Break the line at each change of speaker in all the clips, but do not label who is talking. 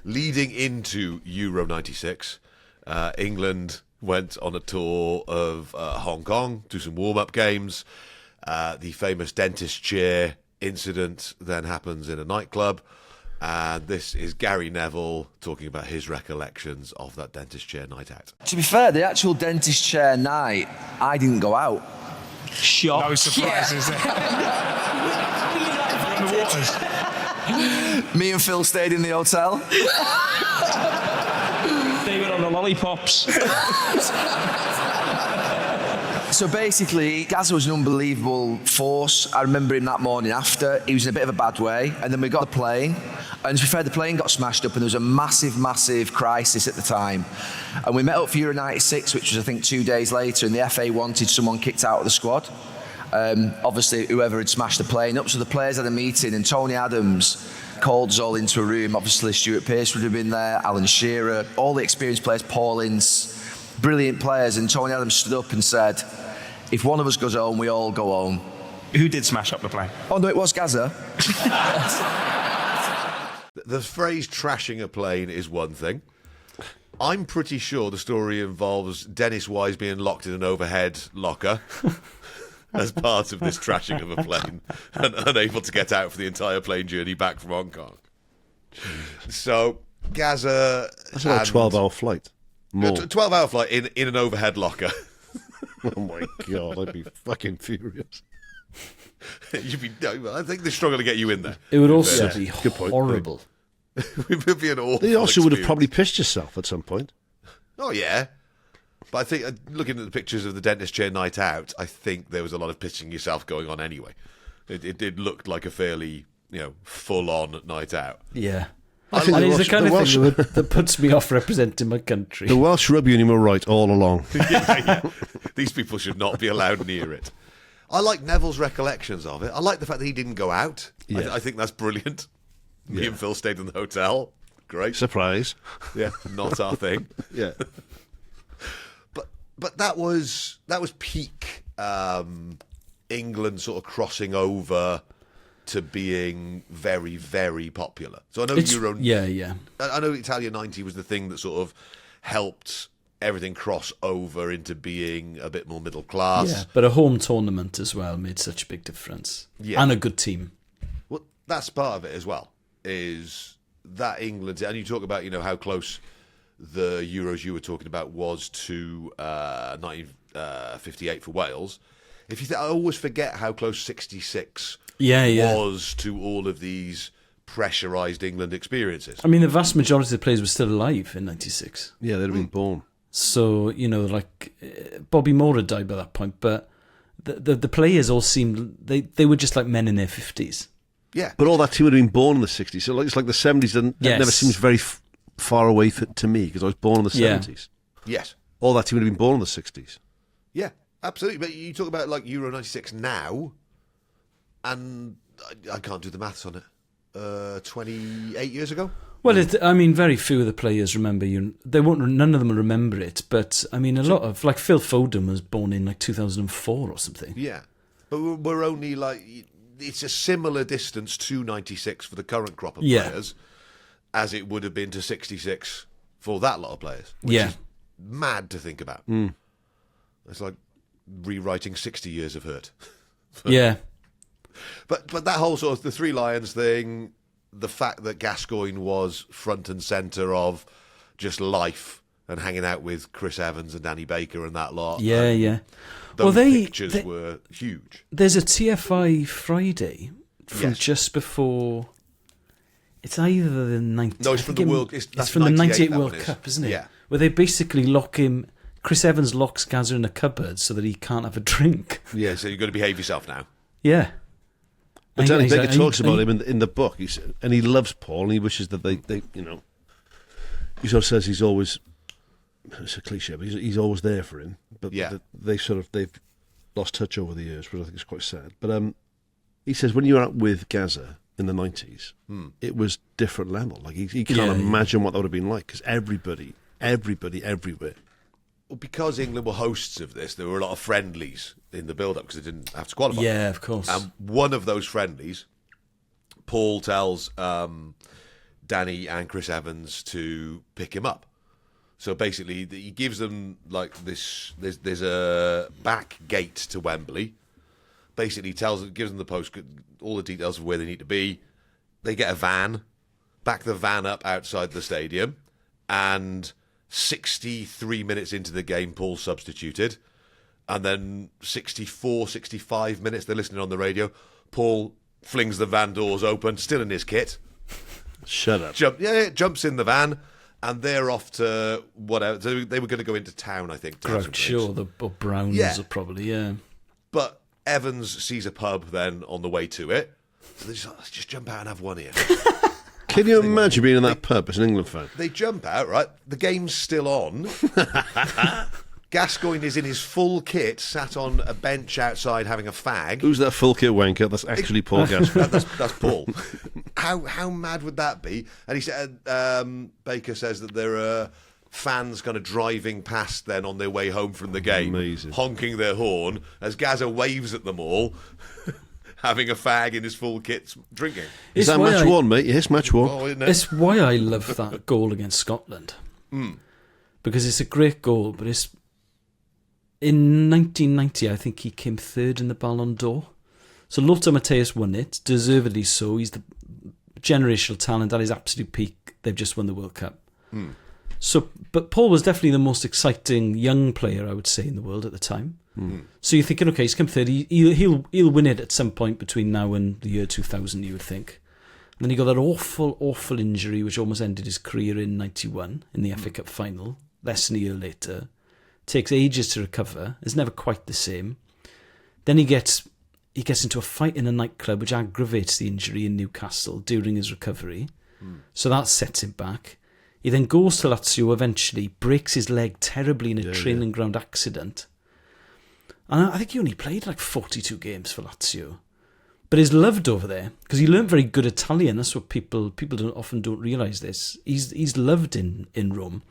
leading into Euro 96, England went on a tour of Hong Kong, do some warm-up games. The famous dentist chair incident then happens in a nightclub. And this is Gary Neville talking about his recollections of that dentist chair night out.
To be fair, the actual dentist chair night, I didn't go out.
Shock.
No surprises there. On the waters.
Me and Phil stayed in the hotel.
They were on the lollipops.
So basically, Gazza was an unbelievable force. I remember him that morning after. He was in a bit of a bad way. And then we got the plane. And to be fair, the plane got smashed up and there was a massive, massive crisis at the time. And we met up for Euro 96, which was, I think, 2 days later. And the FA wanted someone kicked out of the squad. Obviously, whoever had smashed the plane up. So the players had a meeting and Tony Adams called us all into a room. Obviously, Stuart Pearce would have been there, Alan Shearer, all the experienced players, Paul Ince, brilliant players. And Tony Adams stood up and said, if one of us goes home, we all go home.
Who did smash up the plane?
Oh, no, it was Gazza.
The phrase trashing a plane is one thing. I'm pretty sure the story involves Dennis Wise being locked in an overhead locker as part of this trashing of a plane and unable to get out for the entire plane journey back from Hong Kong. So, Gazza...
That's about a 12-hour flight. More.
12-hour flight in an overhead locker.
Oh, my God, I'd be fucking furious.
You'd be, I think they're struggling to get you in there.
It would also
Yeah,
be
good point.
horrible.
It would be an awful
They also would have
experience.
probably pissed yourself at some point.
Oh, yeah. But I think, looking at the pictures of the dentist chair night out, I think there was a lot of pissing yourself going on anyway. It looked like a fairly, full-on night out.
Yeah.
I think
And
the
it's the
Welsh-
kind
the
of
Welsh-
thing that puts me off representing my country.
The Welsh Rugby Union were right all along.
Yeah. These people should not be allowed near it. I like Neville's recollections of it. I like the fact that he didn't go out.
Yeah.
I think that's brilliant. Me
Yeah.
and Phil stayed in the hotel. Great.
Surprise.
Yeah, not our thing.
Yeah.
But that was peak England sort of crossing over to being very, very popular. So I know Euro.
Yeah.
I know Italia 90 was the thing that sort of helped everything cross over into being a bit more middle class.
Yeah, but a home tournament as well made such a big difference.
Yeah.
And a good team.
Well, that's part of it as well, is that England, and you talk about, how close the Euros you were talking about was to 1958 for Wales. If you I always forget how close 66 was to all of these pressurised England experiences.
I mean, the vast majority of the players were still alive in 96.
Yeah, they'd have been born.
So, Bobby Moore had died by that point, but the players all seemed, they were just like men in their 50s.
Yeah.
But all that team would have been born in the 60s. So it's like the 70s never seems very far away to me because I was born in the 70s.
Yes.
All that team would have been born in the 60s.
Yeah, absolutely. But you talk about like Euro 96 now, and I can't do the maths on it. 28 years ago?
Well, very few of the players remember you. None of them will remember it. But I mean, a lot of Phil Foden was born in 2004 or something.
Yeah, but we're only it's a similar distance to 96 for the current crop of players as it would have been to 66 for that lot of players. Which is mad to think about.
Mm.
It's like rewriting 60 years of hurt.
Yeah.
But that whole sort of the Three Lions thing, the fact that Gascoigne was front and centre of just life and hanging out with Chris Evans and Danny Baker and that lot.
Yeah.
Those pictures were huge.
There's a TFI Friday from just before. It's either the 90.
No, it's from the World.
It's from the 98 World Cup, isn't it?
Yeah.
Where they basically lock him. Chris Evans locks Gazza in a cupboard so that he can't have a drink.
Yeah, so you've got to behave yourself now.
Yeah.
But Danny Baker talks about him in the book, and he loves Paul, and he wishes that they he sort of says he's always, it's a cliche, but he's always there for him. But they've lost touch over the years, which I think is quite sad. But he says when you were out with Gazza in the 90s, it was different level. Like he can't imagine what that would have been like, because everybody everywhere.
Well, because England were hosts of this, there were a lot of friendlies in the build-up because they didn't have to qualify.
Yeah, of course.
And one of those friendlies, Paul tells Danny and Chris Evans to pick him up. So basically, he gives them like this. There's a back gate to Wembley. Basically, gives them the post, all the details of where they need to be. They get a van, back the van up outside the stadium, and 63 minutes into the game, Paul's substituted, and then 64, 65 minutes, they're listening on the radio. Paul flings the van doors open, still in his kit.
Shut up.
Jumps in the van. And they're off to whatever. So they were going to go into town, I think.
Groucho or Browns,
Yeah.
probably, yeah.
But Evans sees a pub then on the way to it. So they just like, let's just jump out and have one here.
Can you imagine being in that pub as an England fan?
They jump out, right? The game's still on. Gascoigne is in his full kit, sat on a bench outside having a fag.
Who's that full kit wanker? That's actually Paul Gascoigne.
That's Paul. How mad would that be? And he said, Baker says that there are fans kind of driving past then on their way home from the game,
Amazing.
honking their horn as Gazza waves at them all, having a fag in his full kit, drinking.
Is that match one, mate? Yes, match one.
Oh, isn't it?
It's why I love that goal against Scotland. Because it's a great goal, but it's... In 1990, I think he came third in the Ballon d'Or. So Lothar Matthäus won it, deservedly so. He's the generational talent at his absolute peak. They've just won the World Cup. So, but Paul was definitely the most exciting young player, I would say, in the world at the time. So you're thinking, okay, he's come third. He'll win it at some point between now and the year 2000, you would think. And then he got that awful injury, which almost ended his career in 91 in the FA Cup final, less than a year later. Takes ages to recover. Is never quite the same. Then he gets into a fight in a nightclub, which aggravates the injury in Newcastle during his recovery. So that sets him back. He then goes to Lazio eventually, breaks his leg terribly in a training ground accident. And I think he only played like 42 games for Lazio. But he's loved over there because he learned very good Italian. That's what people often don't realise this. He's loved in Rome.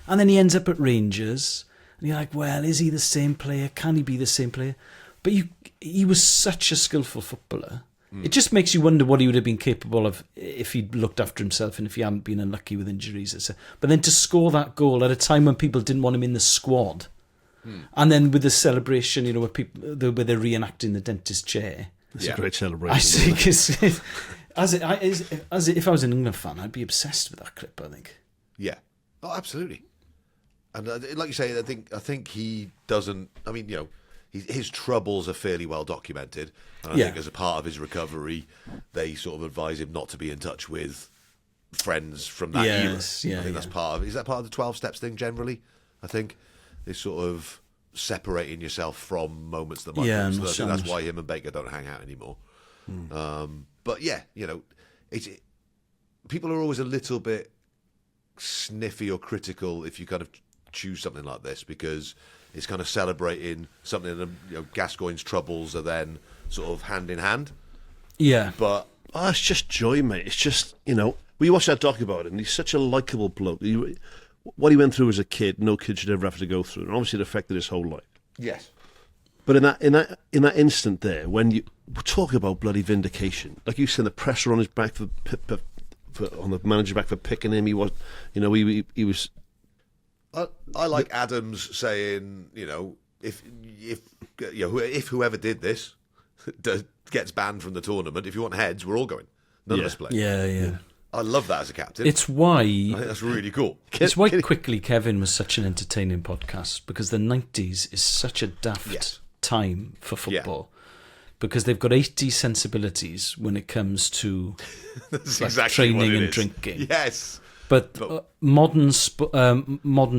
And then he ends up at Rangers. And you're like, well, is he the same player? Can he be the same player? But he was such a skillful footballer. It just makes you wonder what he would have been capable of if he'd looked after himself and if he hadn't been unlucky with injuries. But then to score that goal at a time when people didn't want him in the squad, and then with the celebration, where they're reenacting the dentist chair.
It's a great celebration.
I think if I was an England fan, I'd be obsessed with that clip, I think.
Yeah. Oh, absolutely. And like you say, I think he doesn't. I mean, his troubles are fairly well documented, and I think as a part of his recovery, they sort of advise him not to be in touch with friends from that era. I think that's part of. Is that part of the 12 steps thing generally? I think it's sort of separating yourself from moments that might happen. So I think that's why him and Baker don't hang out anymore. But yeah, people are always a little bit sniffy or critical if you kind of choose something like this, because it's kind of celebrating something that Gascoigne's troubles are then sort of hand in hand. Yeah. But
it's just joy, mate. It's just, we watched that doc about him, and he's such a likeable bloke. What he went through as a kid, no kid should ever have to go through, and obviously it affected his whole life.
Yes.
But in that instant there, when you talk about bloody vindication, like you said, the pressure on his back on the manager's back for picking him, he was.
I like Adams saying, if whoever did this gets banned from the tournament, if you want heads, we're all going. None of us play.
Yeah.
I love that as a captain.
It's why...
I think that's really cool.
It's why Quickly Kevin was such an entertaining podcast, because the 90s is such a daft time for football. Because they've got 80s sensibilities when it comes to training and drinking.
Yes.
But modern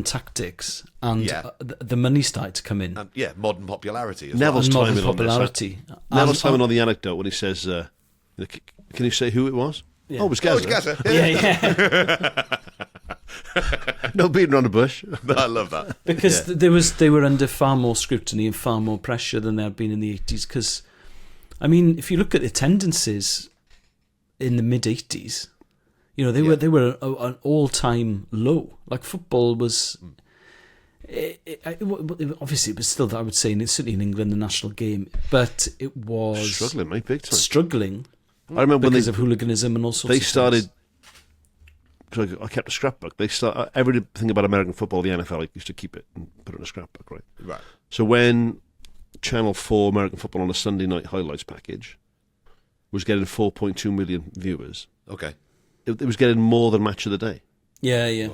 tactics and the money started to come in.
Modern popularity as
Neville's
well.
timing
popularity.
Neville's timing on the anecdote when he says, can you say who it was?
Yeah.
Oh, it was Gazza.
Yeah.
No beating around the bush.
I love that.
Because they were under far more scrutiny and far more pressure than they had been in the 80s. Because, I mean, if you look at the attendances in the mid-80s, they were an all-time low. Like, football was... obviously, it was still, I would say, certainly in England, the national game, but it was...
Struggling, mate, big time.
Struggling.
I remember
because of hooliganism and all sorts of
things. because I kept a scrapbook. They start everything about American football, the NFL. I used to keep it and put it in a scrapbook, right?
Right.
So when Channel 4 American football on a Sunday night highlights package was getting 4.2 million viewers,
Okay.
it was getting more than Match of the Day.
Yeah.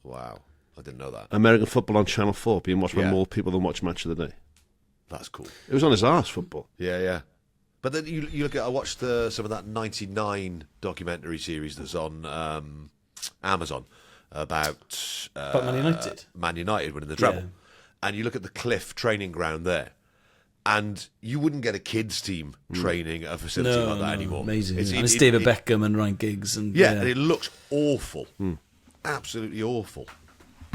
Wow. I didn't know that.
American football on Channel 4 being watched by
Yeah.
more people than watch Match of the Day.
That's cool.
It was on his arse, football.
Yeah. But then you look at, I watched some of that 99 documentary series that's on Amazon about
Man United.
Man United winning the treble.
Yeah.
And you look at the Cliff training ground there, and you wouldn't get a kids team training at a facility like that anymore.
Amazing. And it's David Beckham and Ryan Giggs. And
and it looks awful. Absolutely awful.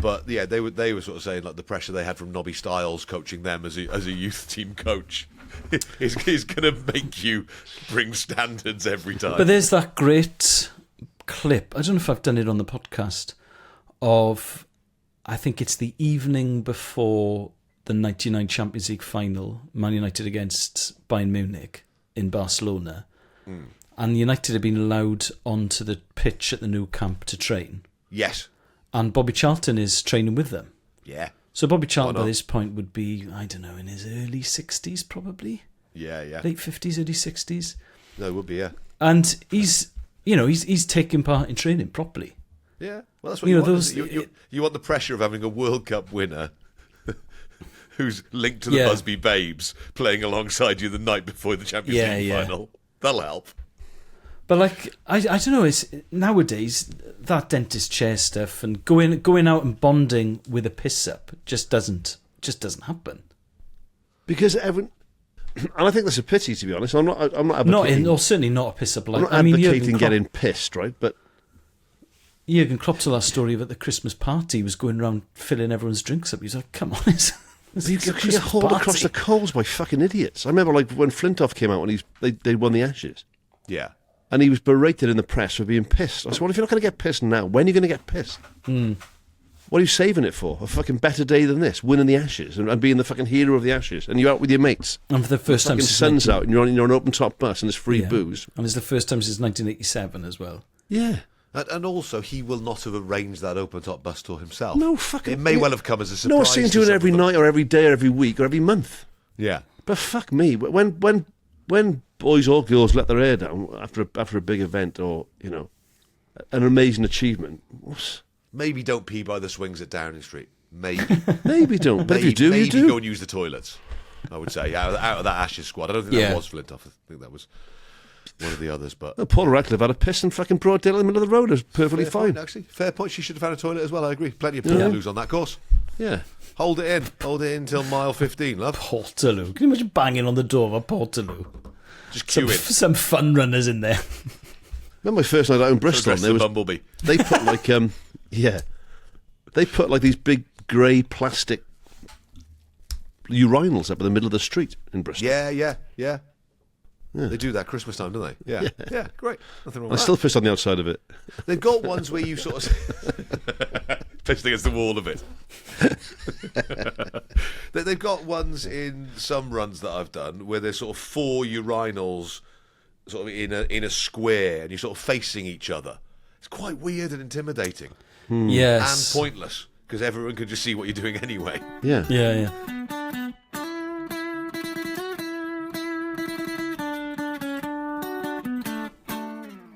But yeah, they were sort of saying like the pressure they had from Nobby Stiles coaching them as a youth team coach is going to make you bring standards every time.
But there's that great clip, I don't know if I've done it on the podcast, of, I think it's the evening before the 99 Champions League final, Man United against Bayern Munich in Barcelona. And United had been allowed onto the pitch at the new camp to train.
Yes.
And Bobby Charlton is training with them.
Yeah.
So Bobby Charlton by this point would be, I don't know, in his early 60s probably.
Yeah.
Late 50s, early 60s.
No, it would be, yeah.
And he's taking part in training properly.
Yeah. Well, that's what
You
you
know,
want.
those-
You want the pressure of having a World Cup winner who's linked to the
Yeah.
Busby Babes playing alongside you the night before the Champions League final. That'll help.
But like, I don't know, it's nowadays that dentist chair stuff and going out and bonding with a piss up just doesn't happen.
Because everyone... And I think that's a pity, to be honest. I'm not advocating...
Or certainly not a piss up like.
I'm not advocating
Jurgen Klopp,
getting pissed, right? But
Jurgen Klopp told that story about the Christmas party. He was going around filling everyone's drinks up. He was like, "Come on, it's
you
a
get
Christmas
hauled
party."
across the coals by fucking idiots. I remember like when Flintoff came out and they won the Ashes.
Yeah.
And he was berated in the press for being pissed. I said, well, if you're not going to get pissed now, when are you going to get pissed? What are you saving it for? A fucking better day than this, winning the Ashes and being the fucking hero of the Ashes. And you're out with your mates.
And for the first time
Fucking
since
sun's out and you're on an open top bus and there's free
Yeah.
booze.
And it's the first time since 1987 as well.
Yeah.
And also, he will not have arranged that open top bus tour himself.
No fucking...
It may well have come as a surprise.
No one's seen
to
doing it
some
every
of them.
night or every day or every week or every month.
Yeah.
But fuck me, when boys or girls let their hair down after a big event or, you know, an amazing achievement,
Maybe don't pee by the swings at Downing Street. Maybe.
maybe don't. But if you do,
maybe
you do.
go and use the toilets. I would say out of that Ashes squad. I don't think that was Flintoff. I think that was one of the others. But
Well, Paul Radcliffe had a piss in fucking broad daylight in the middle of the road. It was perfectly
fair
fine.
point, actually. Fair point. She should have had a toilet as well. I agree. Plenty of Portaloos on that course.
Yeah.
Hold it in till mile 15, love.
Portaloo. Can you imagine banging on the door of a Portaloo?
Just queue in.
Some fun runners in there.
Remember my first night out in Bristol?
Dressed as a bumblebee.
They put like they put like these big grey plastic urinals up in the middle of the street in Bristol.
Yeah. They do that Christmas time, don't they? Yeah. Great. Nothing wrong
I
with
still
that.
pissed on the outside of it.
They've got ones where you sort of pissed against the wall of it. They've got ones in some runs that I've done where there's sort of 4 urinals sort of in a square and you're sort of facing each other. It's quite weird and intimidating
Yes.
and pointless because everyone can just see what you're doing anyway.
Yeah.
Yeah.